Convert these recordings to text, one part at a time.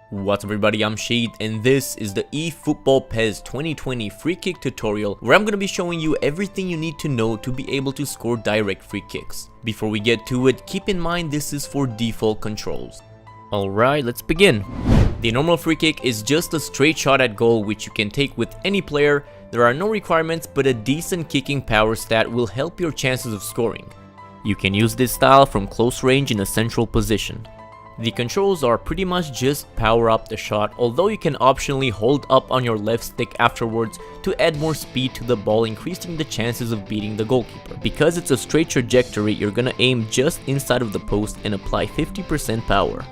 What's up everybody, I'm Shade and this is the eFootball PES 2020 free kick tutorial where I'm going to be showing you everything you need to know to be able to score direct free kicks. Before we get to it, keep in mind this is for default controls. Alright, let's begin. The normal free kick is just a straight shot at goal which you can take with any player. There are no requirements, but a decent kicking power stat will help your chances of scoring. You can use this style from close range in a central position. The controls are pretty much just power up the shot, although you can optionally hold up on your left stick afterwards to add more speed to the ball, increasing the chances of beating the goalkeeper. Because it's a straight trajectory, you're gonna aim just inside of the post and apply 50% power.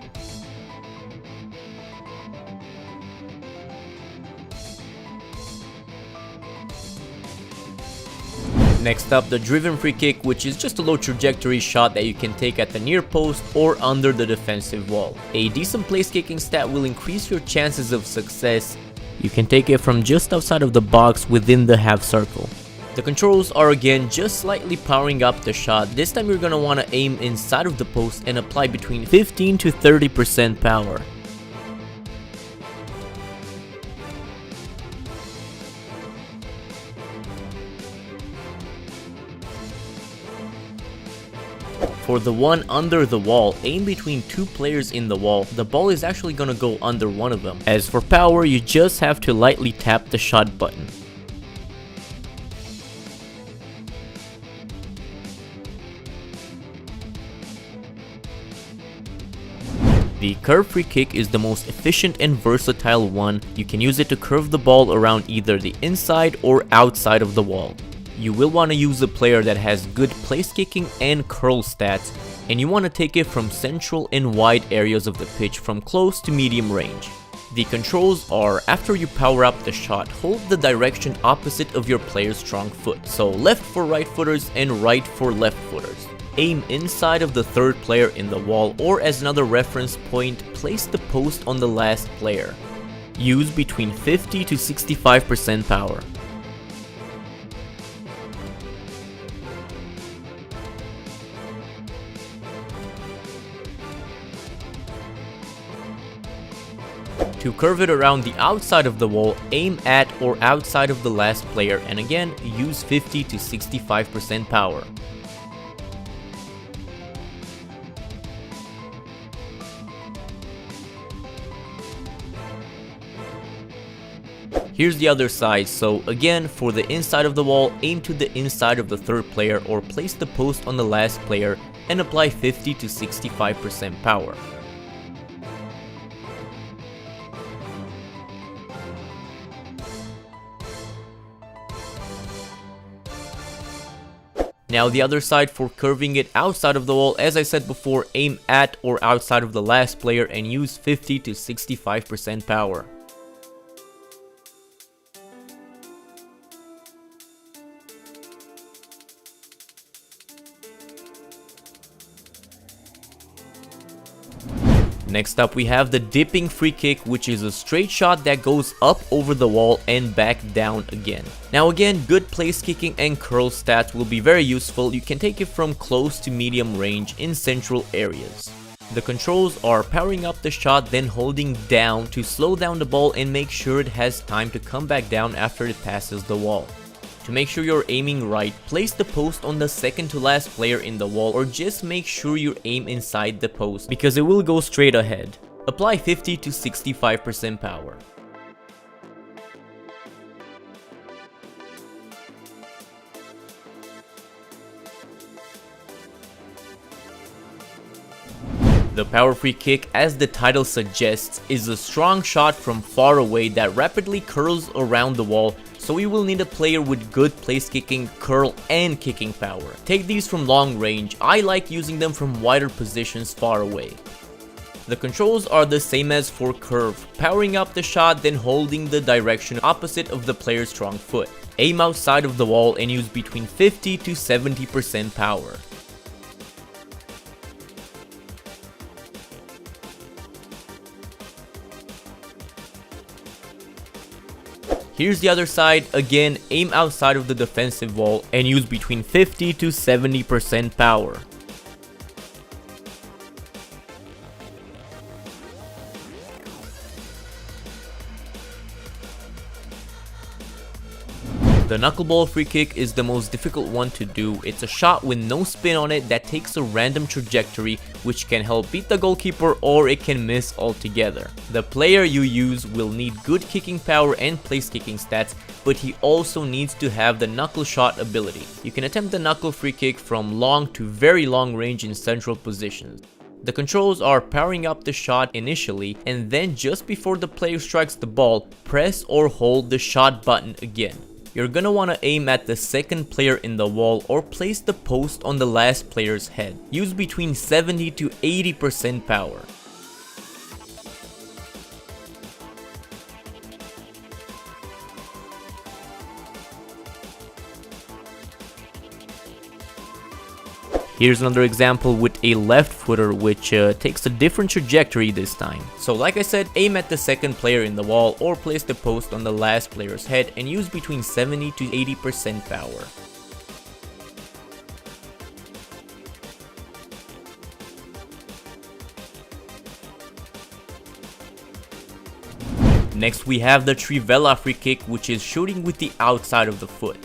Next up, the driven free kick, which is just a low trajectory shot that you can take at the near post or under the defensive wall. A decent place kicking stat will increase your chances of success. You can take it from just outside of the box within the half circle. The controls are again just slightly powering up the shot. This time you're gonna wanna aim inside of the post and apply between 15 to 30% power. For the one under the wall, aim between two players in the wall. The ball is actually gonna go under one of them. As for power, you just have to lightly tap the shot button. The curve free kick is the most efficient and versatile one. You can use it to curve the ball around either the inside or outside of the wall. You will want to use a player that has good place kicking and curl stats, and you want to take it from central and wide areas of the pitch from close to medium range. The controls are, after you power up the shot, hold the direction opposite of your player's strong foot, so left for right footers and right for left footers. Aim inside of the third player in the wall, or as another reference point, place the post on the last player. Use between 50 to 65% power. To curve it around the outside of the wall, aim at or outside of the last player, and again, use 50 to 65% power. Here's the other side, so again, for the inside of the wall, aim to the inside of the third player or place the post on the last player and apply 50 to 65% power. Now the other side, for curving it outside of the wall, as I said before, aim at or outside of the last player and use 50 to 65% power. Next up, we have the dipping free kick, which is a straight shot that goes up over the wall and back down again. Now again, good place kicking and curl stats will be very useful. You can take it from close to medium range in central areas. The controls are powering up the shot, then holding down to slow down the ball and make sure it has time to come back down after it passes the wall. To make sure you're aiming right, place the post on the second to last player in the wall, or just make sure you aim inside the post because it will go straight ahead. Apply 50 to 65% power. The power free kick, as the title suggests, is a strong shot from far away that rapidly curls around the wall, so you will need a player with good place kicking, curl, and kicking power. Take these from long range. I like using them from wider positions far away. The controls are the same as for curve, powering up the shot, then holding the direction opposite of the player's strong foot. Aim outside of the wall and use between 50 to 70% power. Here's the other side. Again, aim outside of the defensive wall and use between 50 to 70% power. The knuckleball free kick is the most difficult one to do. It's a shot with no spin on it that takes a random trajectory, which can help beat the goalkeeper or it can miss altogether. The player you use will need good kicking power and place kicking stats, but he also needs to have the knuckle shot ability. You can attempt the knuckle free kick from long to very long range in central positions. The controls are powering up the shot initially, and then just before the player strikes the ball, press or hold the shot button again. You're gonna wanna aim at the second player in the wall or place the post on the last player's head. Use between 70 to 80% power. Here's another example with a left footer which takes a different trajectory this time. So like I said, aim at the second player in the wall or place the post on the last player's head and use between 70 to 80% power. Next we have the trivela free kick, which is shooting with the outside of the foot.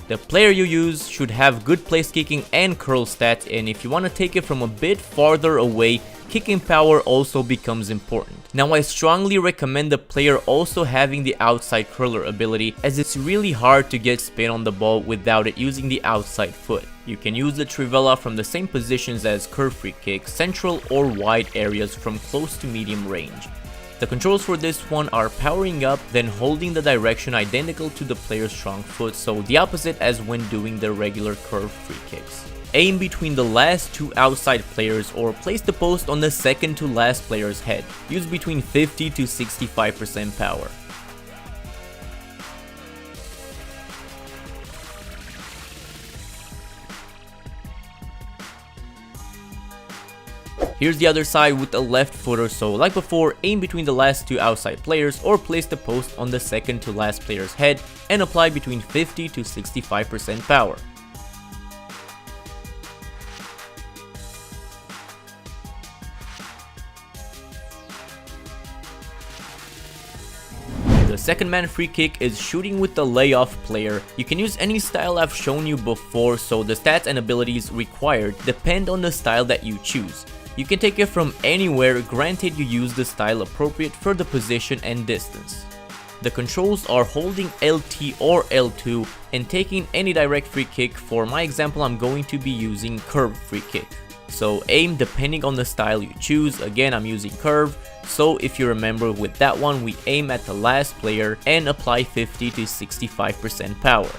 The player you use should have good place kicking and curl stats, and if you want to take it from a bit farther away, kicking power also becomes important. Now I strongly recommend the player also having the outside curler ability, as it's really hard to get spin on the ball without it using the outside foot. You can use the trivela from the same positions as curve free kick, central or wide areas from close to medium range. The controls for this one are powering up, then holding the direction identical to the player's strong foot, so the opposite as when doing the regular curve free kicks. Aim between the last two outside players or place the post on the second to last player's head. Use between 50 to 65% power. Here's the other side with the left footer, so like before, aim between the last two outside players or place the post on the second to last player's head and apply between 50 to 65% power. The second man free kick is shooting with the layoff player. You can use any style I've shown you before, so the stats and abilities required depend on the style that you choose. You can take it from anywhere, granted you use the style appropriate for the position and distance. The controls are holding LT or L2 and taking any direct free kick. For my example, I'm going to be using curve free kick. So aim depending on the style you choose. Again, I'm using curve, so if you remember with that one, we aim at the last player and apply 50 to 65% power.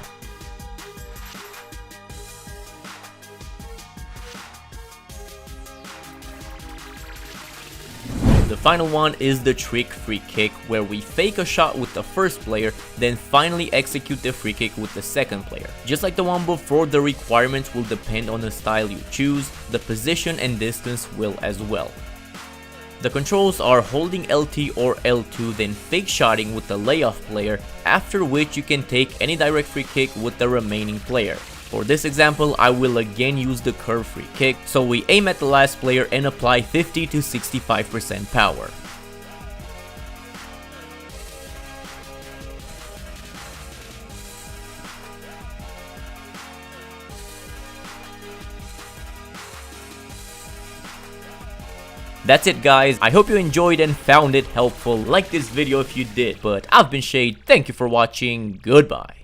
The final one is the trick free kick, where we fake a shot with the first player, then finally execute the free kick with the second player. Just like the one before, the requirements will depend on the style you choose, the position and distance will as well. The controls are holding LT or L2, then fake shotting with the layoff player, after which you can take any direct free kick with the remaining player. For this example, I will again use the curve free kick, so we aim at the last player and apply 50 to 65% power. That's it guys, I hope you enjoyed and found it helpful. Like this video if you did, but I've been Shade, thank you for watching, goodbye.